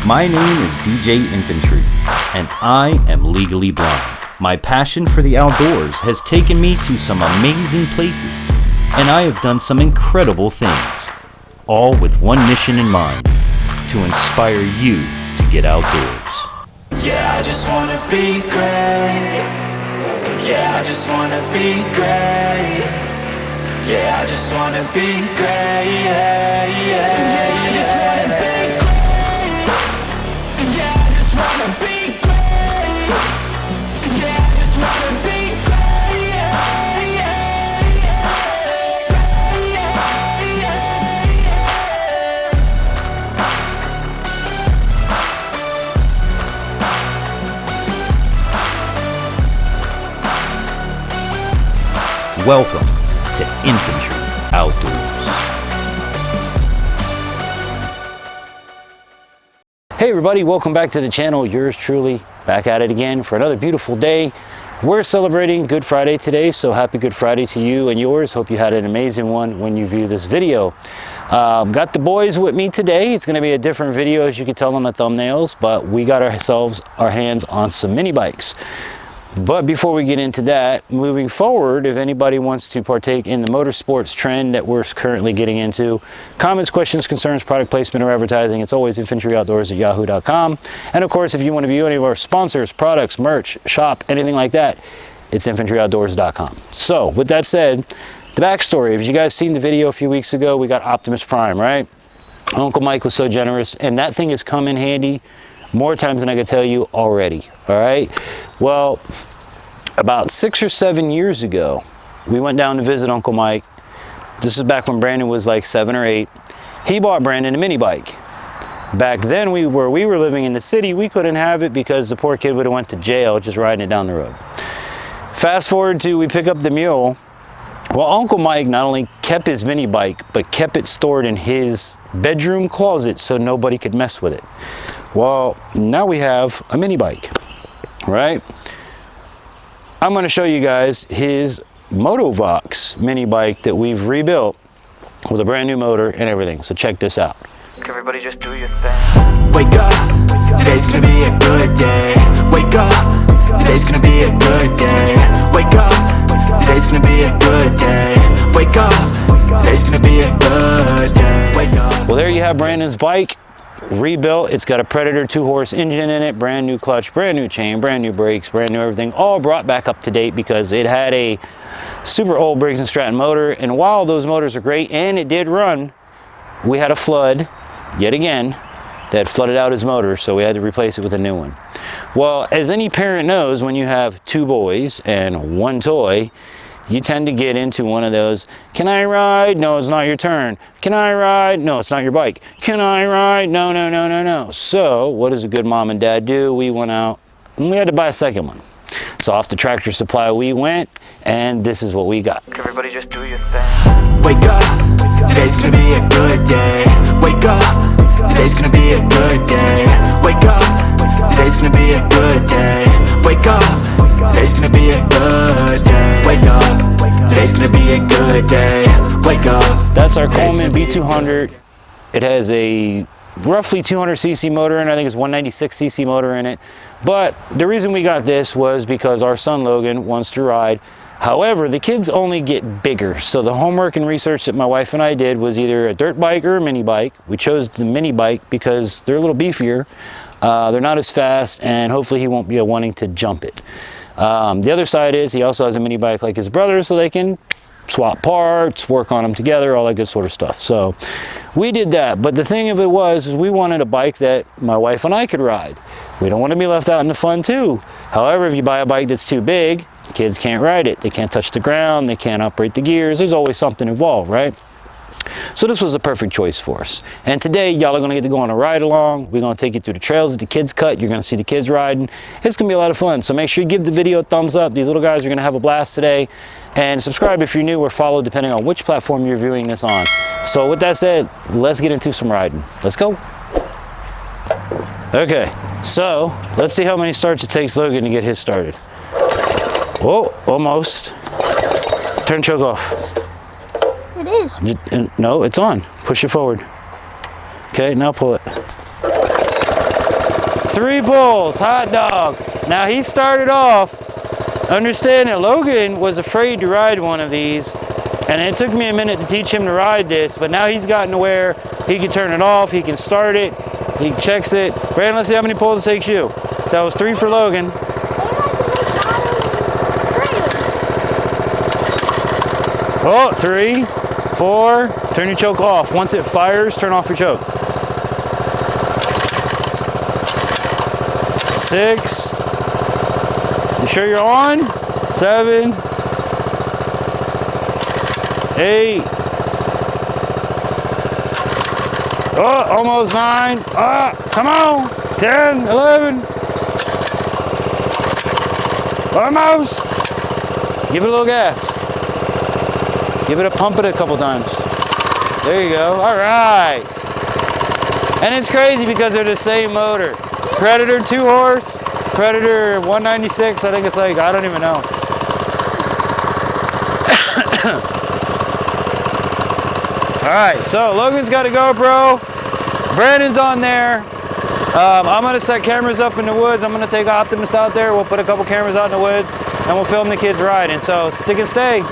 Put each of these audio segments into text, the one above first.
My name is DJ Infantry, and I am legally blind. My passion for the outdoors has taken me to some amazing places, and I have done some incredible things, all with one mission in mind, to inspire you to get outdoors. Yeah, I just wanna be great. Yeah, I just wanna be great. Yeah, I just wanna be great. Yeah, yeah, yeah, I just wanna be great. Yeah, I just wanna be great. Yeah, I just wanna be great. Yeah, yeah, yeah, yeah, yeah. Welcome to Infantry Outdoors. Hey everybody, welcome back to the channel. Yours truly, back at it again for another beautiful day. We're celebrating Good Friday today, so happy Good Friday to you and yours. Hope you had an amazing one when you view this video. Got the boys with me today. It's gonna be a different video, as you can tell on the thumbnails, but we got our hands on some mini bikes. But before we get into that, moving forward, if anybody wants to partake in the motorsports trend that we're currently getting into, comments, questions, concerns, product placement, or advertising, it's always infantryoutdoors@yahoo.com. And of course, if you want to view any of our sponsors, products, merch, shop, anything like that, it's infantryoutdoors.com. So with that said, the backstory, if you guys seen the video a few weeks ago, we got Optimus Prime, right? Uncle Mike was so generous, and that thing has come in handy more times than I could tell you already. All right, well, about 6 or 7 years ago, we went down to visit Uncle Mike. This is back when Brandon was like 7 or 8. He bought Brandon a mini bike. Back then, where we were living in the city, we couldn't have it because the poor kid would have went to jail just riding it down the road. Fast forward to we pick up the mule. Well, Uncle Mike not only kept his mini bike, but kept it stored in his bedroom closet so nobody could mess with it. Well, now we have a mini bike, right? I'm going to show you guys his Motovox mini bike that we've rebuilt with a brand new motor and everything. So check this out. everybody just do your thing. Wake up, today's gonna be a good day. Wake up, today's gonna be a good day. Wake up, today's gonna be a good day. Wake up, today's gonna be a good day. Wake up. Well, there you have Brandon's bike. Rebuilt. It's got a Predator 2-horse engine in it, brand new clutch, brand new chain, brand new brakes, brand new everything, all brought back up to date because it had a super old Briggs & Stratton motor, and while those motors are great and it did run, we had a flood yet again that flooded out his motor, so we had to replace it with a new one. Well, as any parent knows, when you have 2 boys and 1 toy, you tend to get into one of those, can I ride? No, it's not your turn. Can I ride? No, it's not your bike. Can I ride? No, no, no, no, no. So what does a good mom and dad do? We went out and we had to buy a second one. So off to Tractor Supply we went, and this is what we got. Everybody just do your thing. Wake up, today's gonna be a good day. Wake up, today's gonna be a good day. Wake up, today's gonna be a good day. Wake up, today's gonna be a good day. Wake up, today's gonna be a good day. Wake up. That's our Coleman B200. It has a roughly 200cc motor, and I think it's 196cc motor in it. But the reason we got this was because our son Logan wants to ride. However, the kids only get bigger. So the homework and research that my wife and I did was either a dirt bike or a mini bike. We chose the mini bike because they're a little beefier. They're not as fast, and hopefully he won't be wanting to jump it. The other side is he also has a mini bike like his brother, so they can swap parts, work on them together, all that good sort of stuff. So we did that. But the thing of it was we wanted a bike that my wife and I could ride. We don't want to be left out in the fun too. However, if you buy a bike that's too big, kids can't ride it. They can't touch the ground. They can't operate the gears. There's always something involved, right? So this was a perfect choice for us. And today, y'all are going to get to go on a ride along. We're going to take you through the trails that the kids cut. You're going to see the kids riding. It's going to be a lot of fun. So make sure you give the video a thumbs up. These little guys are going to have a blast today. And subscribe if you're new, or follow depending on which platform you're viewing this on. So with that said, let's get into some riding. Let's go. Okay, so let's see how many starts it takes Logan to get his started. Oh, almost. Turn choke off. It is. No, it's on. Push it forward. Okay, now pull it. 3 pulls, hot dog. Now he started off, understand that Logan was afraid to ride one of these, and it took me a minute to teach him to ride this, but now he's gotten to where he can turn it off, he can start it, he checks it. Brandon, let's see how many pulls it takes you. So that was 3 for Logan. Oh, 3, 4, turn your choke off. Once it fires, turn off your choke. 6, you sure you're on? 7, 8, oh, almost 9, come on, 10, 11, almost. Give it a little gas. Give it a pump it a couple times. There you go, all right. And it's crazy because they're the same motor. Predator 2 horse, Predator 196, I think it's like, I don't even know. All right, so Logan's got a GoPro, Brandon's on there. I'm gonna set cameras up in the woods. I'm gonna take Optimus out there. We'll put a couple cameras out in the woods and we'll film the kids riding. So stick and stay.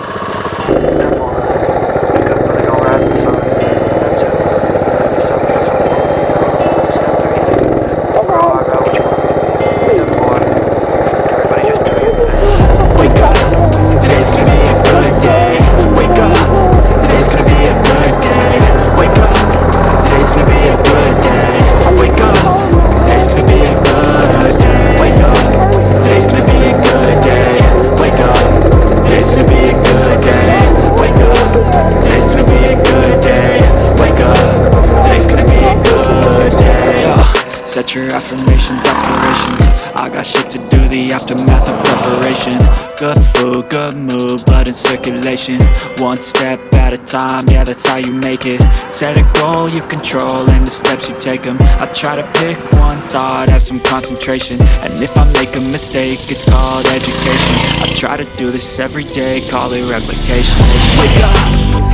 Set your affirmations, aspirations. I got shit to do, the aftermath of preparation. Good food, good mood, blood in circulation. One step at a time, yeah, that's how you make it. Set a goal you control and the steps you take them. I try to pick one thought, have some concentration. And if I make a mistake, it's called education. I try to do this every day, call it replication. Wake up,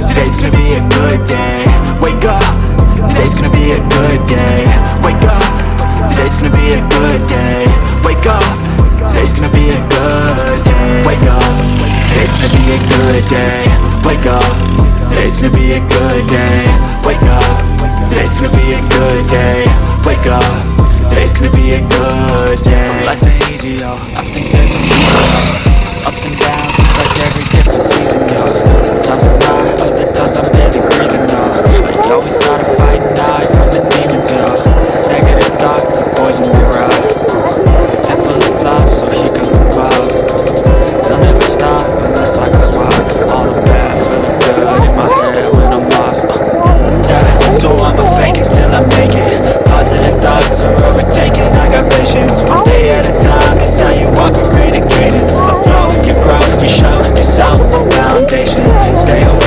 today's gonna be a good day. Wake up, today's gonna be a good day. Wake up, today's gonna be a good day. Wake up, today's gonna be a good day. Wake up, today's gonna be a good day. Wake up, today's gonna be a good day. Wake up, today's gonna be a good day. Wake up, today's gonna be a good day. So life ain't easy, yo, I think there's a reason. Ups and downs, just like every different season, yo. Sometimes I'm high, other times I'm barely breathing, yo. But you always gotta fight and hide from the demons, yo. Negative thoughts are poison the ride. Head full of flies, so here come the vibes. They'll never stop unless I can swap all the bad for the good in my head when I'm lost. Yeah, so I'ma fake it till I make it. Positive thoughts are overtaken. I got patience, one day at a time. It's how you operate a cadence. So flow, you grow, you show yourself a foundation. Stay away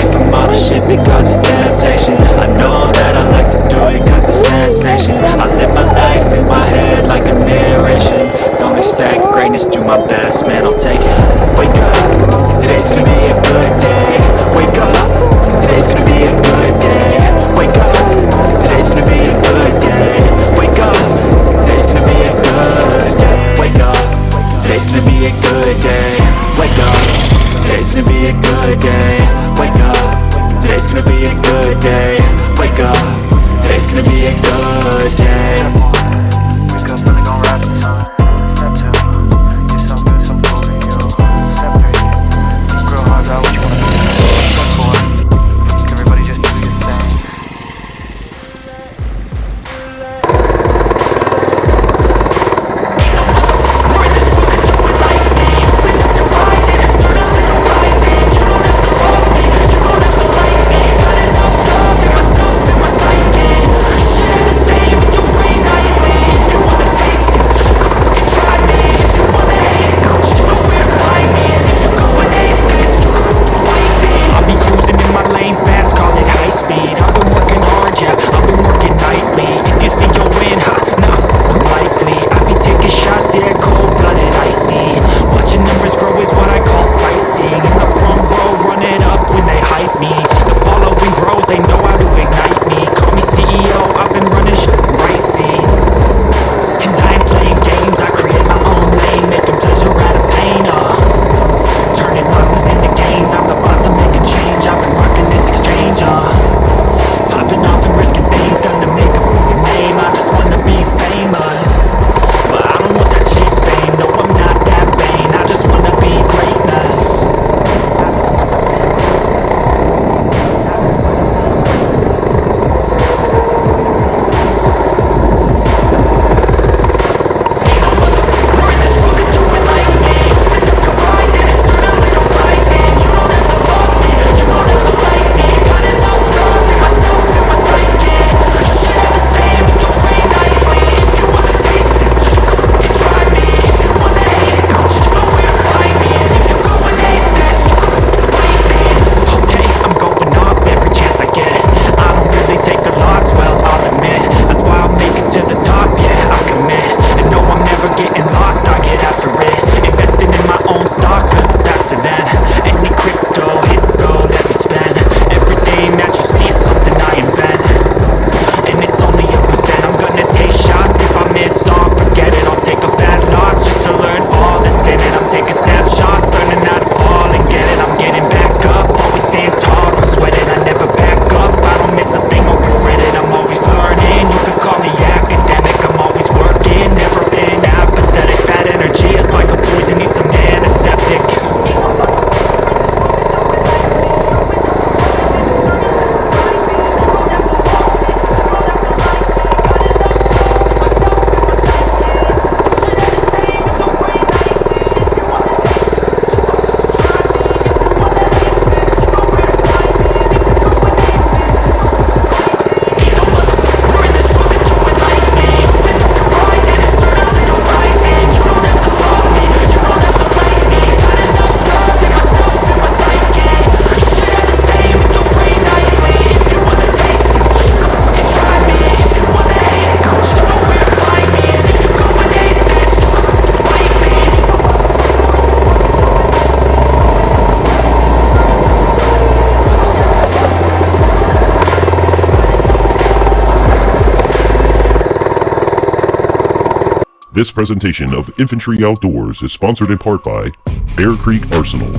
This presentation of Infantry Outdoors is sponsored in part by Bear Creek Arsenal,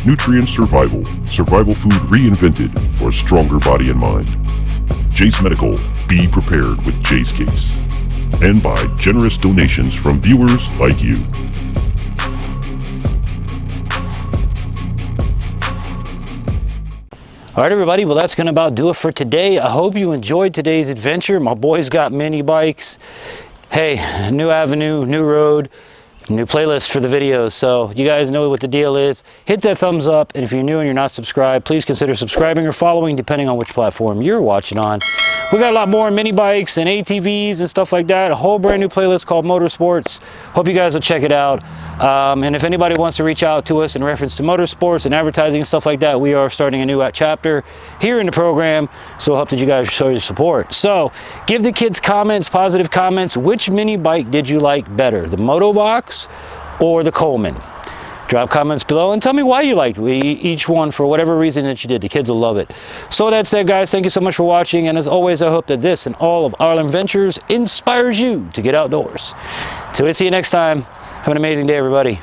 Nutrient Survival, survival food reinvented for a stronger body and mind. Jace Medical, be prepared with Jace Case. And by generous donations from viewers like you. All right, everybody, well, that's gonna about do it for today. I hope you enjoyed today's adventure. My boys got mini bikes. Hey, new avenue, new road, new playlist for the videos. So you guys know what the deal is. Hit that thumbs up, and if you're new and you're not subscribed, please consider subscribing or following depending on which platform you're watching on. We got a lot more mini bikes and ATVs and stuff like that. A whole brand new playlist called Motorsports. Hope you guys will check it out. And if anybody wants to reach out to us in reference to motorsports and advertising and stuff like that, we are starting a new chapter here in the program. So I hope that you guys show your support. So give the kids comments, positive comments. Which mini bike did you like better, the Motobox or the Coleman? Drop comments below and tell me why you liked each one for whatever reason that you did. The kids will love it. So that said, guys, thank you so much for watching. And as always, I hope that this and all of our adventures inspires you to get outdoors. Till we see you next time, have an amazing day, everybody.